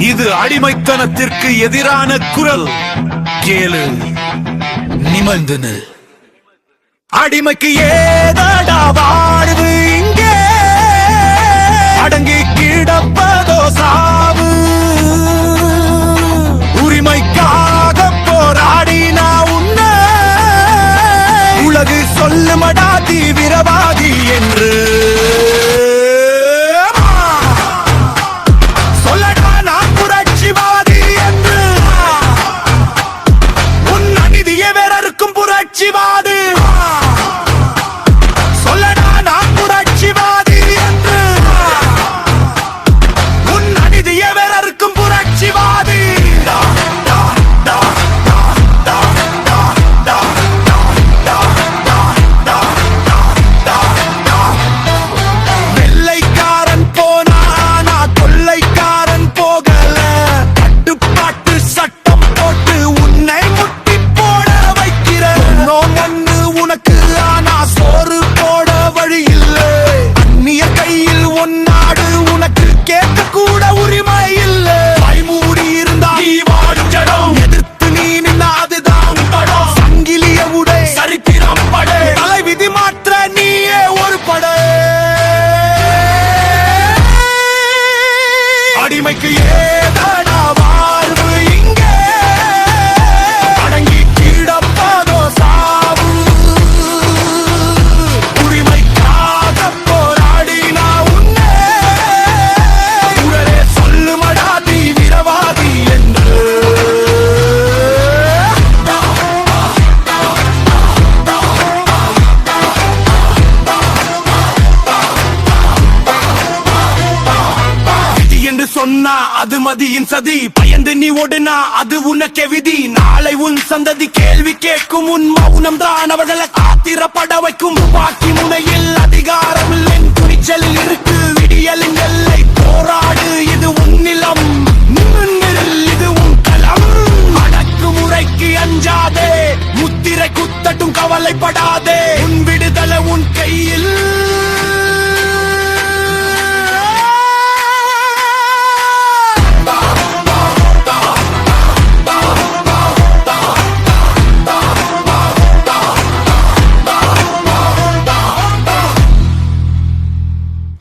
இது அடிமைத்தனத்திற்கு எதிரான குரல். கேளு, நிமிர்ந்து நில். அடிமைக்கு ஏதடா வாழ்வு, இங்கே அடங்கி கிடப்பதோ சாவு. உரிமைக்காக போராடினா உன்னை உலகு சொல்லுமடா தீவிரவாதி என்று. சொல்லடா நான் புரட்சிவாதி என்று. உன் அநீதியை வேறறுக்கும் புரட்சிவாதி. சொல்லடா நான் புரட்சிவாதி என்று. உன் அநீதியை வேறறுக்கும் புரட்சிவாதி. வெள்ளைக்காரன் போனா நான் கொள்ளைக்காரன் போகல. கட்டுப்பாட்டு சட்டம் போட்டு உன்னை முட்டி போட வைக்கிறேன். ஒன்னு உனக்கு ஆனா சோறு போட வழி இல்லை. அந்நிய கையில் ஒன்னாடு உனக்கு கேட்க கூட உரிமை இல்லை. மூடி இருந்தா நீ வாடும் ஜடம். எதிர்த்து நீ நின்னா அதுதான் படம். சங்கிலிய உடை சரித்திரம் படை. தலை விதி மாற்ற நீயே ஒரு படை. அடிமைக்கு ஏதடா வாழ்வு, இங்கே அடங்கி கிடப்பதோ சாவு. உரிமைக்காக போராடினா உன்னை உடனே சொல்லுமடா தீவிரவாதி என்று. விதி என்று சொன்னா அது மதியின் சதி. பயந்து நீ ஓடுனா அது உனக்கே விதி. நாளை உன் சந்ததி கேள்வி கேட்கும். உன் மௌனம் தான் அவர்களை ஆத்திரப்பட வைக்கும். பாக்கி முனையில் அதிகாரம் இல்லை, துணிச்சலில் இருக்கு விடியலின் எல்லை. போராடு, இது உன் நிலம். நிமிர்ந்திரு, இது உன் களம். அடக்குமுறைக்கு அஞ்சாதே, முத்திரை குத்தட்டும் கவலைப்படாதே.